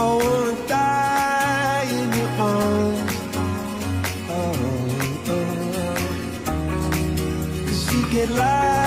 wanna die in your arms. Oh, oh. 'Cause you get lost